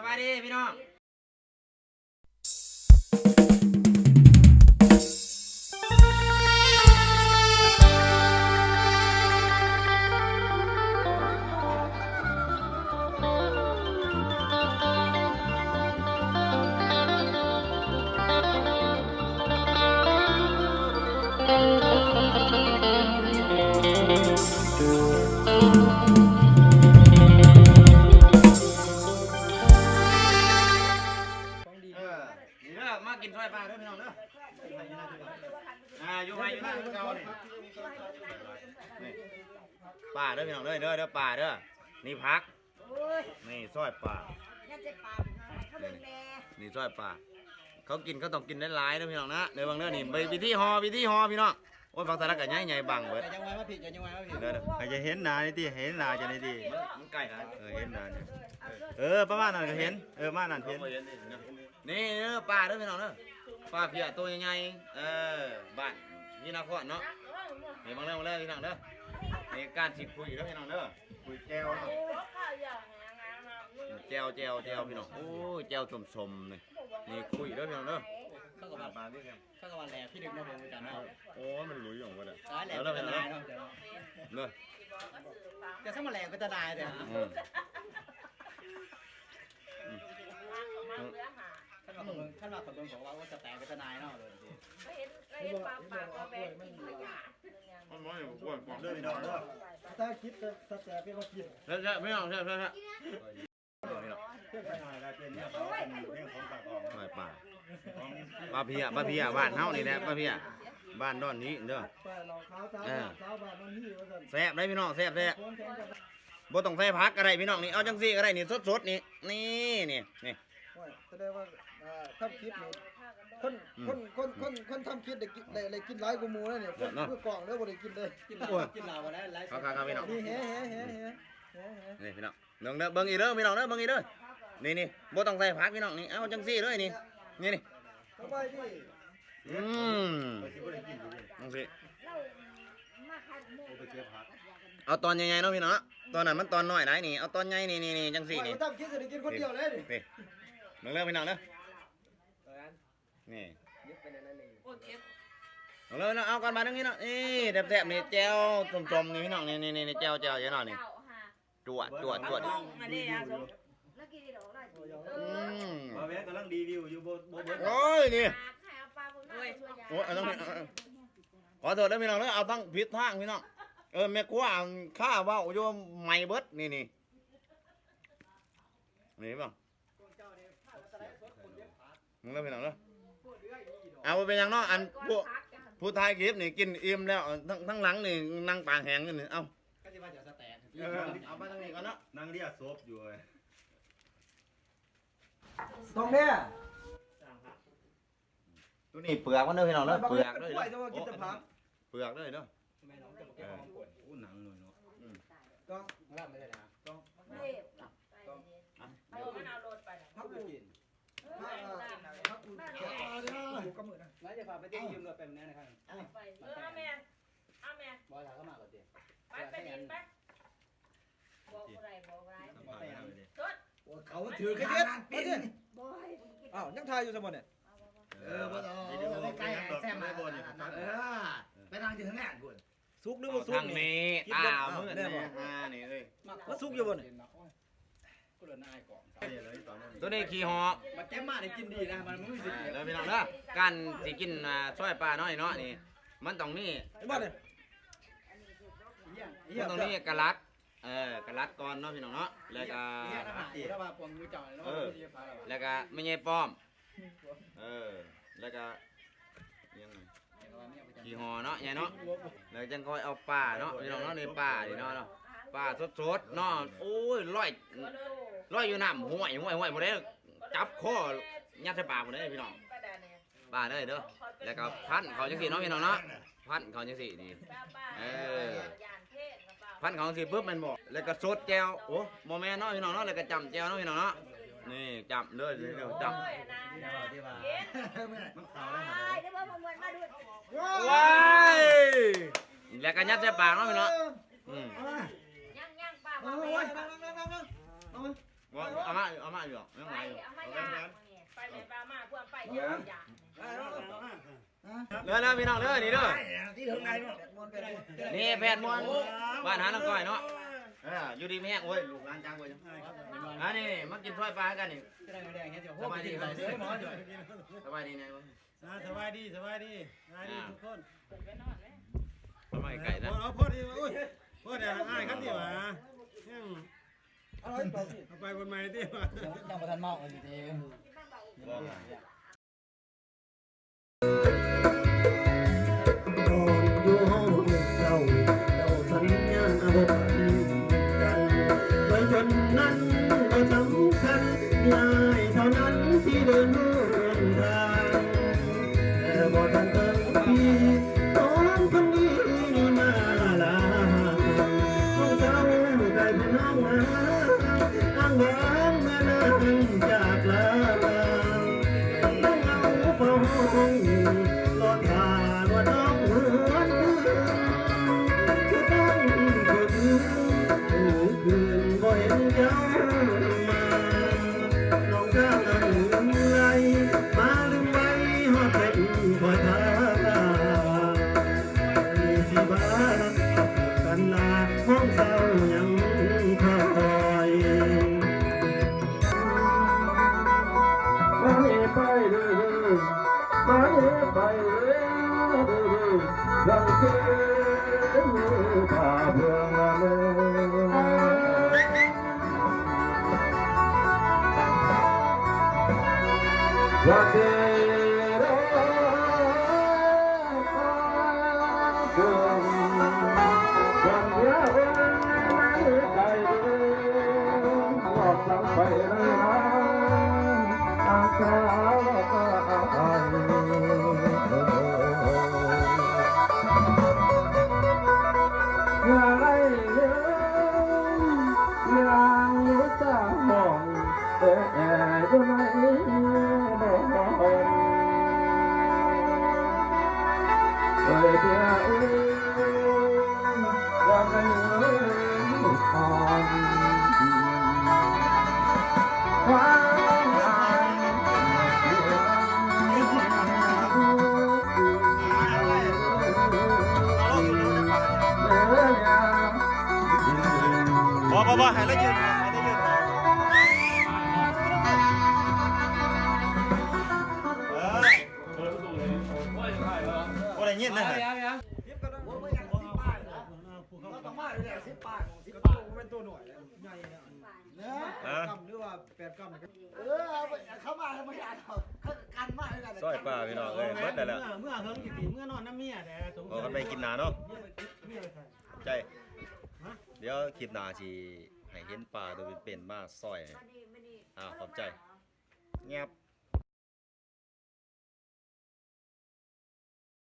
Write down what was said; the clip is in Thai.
บายดีพี่น้องมากินซอยปลาเด้อพี่น้องเด้ออยู่ไงอยู่นั่นเก่านี่ปลาเด้อพี่น้องเด้อเด้อปลาเด้อนี่พักนี่ซอยปลานี่ซอยปลาเขากินเขาต้องกินได้หลายเด้อพี่น้องนะเดี๋ยวบางเด้อนี่วิธีห่อพี่น้องโอ้ยบางสาระกันใหญ่บังเว้ยยังไงมาผิดยังไงมาผิดเด้อใครจะเห็นหน้านี่ดิเห็นหน้าจะนี่ดิมันใกล้นะเห็นหน้าประมาณนั้นก็เห็นมานั่นเห็นนี่ปลาเด้อพี่น้องเด้อปลาเพียตัวใหญ่บ้านนี่นครเนาะนี่บางเรื่องพี่น้องเด้อนี่การสิคุยเด้อพี่น้องเด้อคุยแก้วแก้วพี่น้องโอ้แก้วสมนี่คุยเด้อพี่น้องเด้อข้าวกับปลาพี่แกข้าวกับแหลกพี่ดึกมาเหมือนกันนะโอ้มันหลุยออกมาเลยแล้วเป็นอะไรเลยจะสมัครแหลกก็จะได้เลยท่านว่าคนโดนบอกว่าจะแตกเป็นทนายเนาะเลยเห็นปากก็แบกกินขยะมันไม่อยู่ก่อนเดินดอกเนาะถ้าคิดจะแตกเป็นว่ากินแล้วไม่เอาใช่ปลาเพียบ้านเฮานี่แหละปลาเพียบ้านดอนนี้เด้อแซ่บได้พี่น้องแซ่บบ่ต้องใส่ผักอะไรพี่น้องนี่เอาจังซี่ก็ได้นี่สดนี่แสดงว่าทำคลิปนี่คนทำคลิปได้กินหลายกว่าหมูแล้วเนี่ยเพื่อกล่องแล้วบ่ได้กินเลยกินเหล้าก็ได้หลายครับพี่น้องนี่นี่พี่น้องเด้อเบิ่งอีเด้อพี่น้องเด้อเบิ่งอีเด้อนี่บ่ต้องใส่ผักพี่น้องนี่เอาจังซี่เลยนี่สบายดีจังซี่เอาตอนใหญ่ๆเนาะพี่น้องตอนนั้นมันตอนน้อยได้นี่เอาตอนใหญ่นี่จังซี่นี่ทำคลิปจะได้กินคนเดียวเลยนี่เบิ่งเด้อพี่น้องเด้อนี่เอากันมาตรงนี้เนาะนี่แซ่บๆนี่แจ่วจมๆนี่พี่น้องนี่แจ่วเยอะหน่อยนี่จวดมาแวะกำลังรีวิวอยู่บนโอ้ยนี่โอ้ยต้องขอโทษด้วยพี่น้องเอาตั้งผิดทางพี่น้องแม่ครัวข้าว่าโยมไม่เบิดนี่บ้างมึงเล่าพี่น้องเนาะเอาไปยังเนาะอันผู้ทายคลิปนี่กินอิ่มแล้วทั้งหลังนี่นั่งปางแหงกันนี่เอาเอาไปทางนี้ก่อนเนาะนั่งเรียกซบอยู่เลยตรงเนี้ยตัวนี้เปลือกมันเด้อพี่น้องเนาะเปลือกด้วยเปลือกด้วยเนาะอู้หนังหน่อยเนาะต้องรับไม่ได้นะต้องพักกูกินพักกูก็มือนะแล้วจะพาไปเต้นยืมรถไปแน่นะครับเอาแม่บอยถามเข้ามาก่อนดิไปดินไปบอกอะไรเขาถือแค่เด็ดอ้าวยังทายอยู่สมบูรณ์เนี่ยใกล้แซมมาไปทางถึงแน่กุนซุกหรือว่าซุก ทางนี้ตามืดเนี่ยนี่เอ้ยว่าซุกอยู่บนตัวนี้ขี้หอมาแก้มมาได้กินดีนะมันไม่สิเด้อพี่น้องเด้อการสิกินช่วยปลาน้อยเนาะนี่มันต้องนี่มันต้องนี่กะลัดกะลัดก่อนเนาะพี่น้องเนาะแล้วก็แล้วก็ไม่ใช่ป้อมแล้วก็ยังขี้หอเนาะใหญ่เนาะแล้วจังค่อยเอาปลาเนาะพี่น้องเนาะในปลาดิเนาะปลาสดๆเนาะโอ้ยลอยอยู่น้ำห่วยหมดเลยจับคอยัดใส่ปากหมดเลยพี่น้องปลาเด้อแล้วก็พันเขาจังสี่เนาะพี่น้องเนาะพันเขาจังสี่นี่พันเขาจังสี่ปุ๊บมันบอกแล้วก็สดแจวโอ้โมแม่เนาะพี่น้องเนาะแล้วก็จำแจวเนาะพี่น้องเนาะนี่จำเลยเดี๋ยวจำว้ายแล้วก็ยัดใส่ปากเนาะพี่น้องย่างปาก ว่าเอามาอยู่หรอกไม่ต้อง ไป ไรอยู่ เอามายากไปเลยปลามาพวกไปเยอะอย่าง เด้อพี่น้องเด้อนี่เด้อ ที่ถึงไหนเนาะ นี่แพทย์มวนบ้านหาน้ำก้อยเนาะอยู่ดีแม่โอ้ยลูกหลานจ้างไว้จังนี่มากินถ้วยปลากันนี่สบายดีสบายดีไงวะ สบายดีทุกคน สบายไก่นะ เอาพอดีอุ้ยพอดีง่ายครับดีวะเอาไปบนไม้ดีวะ ยังประทันเมาอยู่ดี นอนอยู่ห้องเจ้าสัญญาบ่กันโดยจนนั้นก็สำคัญยายเท่านั้นที่เดินทางแต่บ่ทันเติมปีน้องคนนี้นี่มาลาห้องเจ้ากลายเป็นห้องอ้างว้างเมื่อนางจากลาต้องเอาเฝ้าห้องรอทานว่าน้องหวนคือต้องคืนบ่เห็นเจ้ามาน้องข้างไหลมาลืมไว้ฮอดเป็นคอยทาสิบ้ากันลาห้องเศร้ายังคอยไปเด้อไปเด้อรังเกียจมือผ่าเพื่องาว่าเกิดเกินวันเดียวไกลหลอกสังไปเลยนะอาคาอะไรยังจะมองแต่อยู่ในบ่ไปเดียวยังไม่อ่อนความอ่านบ่ให้ละยืนบ่ได้ยินนะ ต้องมาเลย10 ปากเป็นตัวหน่วยใหญ่เนี่ยกำหรือว่า8 กำเข้ามาไม่ได้หรอกกันมากเลยกัน ซอยป้าพี่น้องเอ้ยเบิดได้แล้ว เมื่อเฮิงกี่ปีเมื่อนอนน้ำเมียแต่สง เอากันไปกินหนาเนาะใจเดี๋ยวคลิปหน้าสิให้เห็นปลาตัวเป็นๆมาซอยขอบใจเงียบ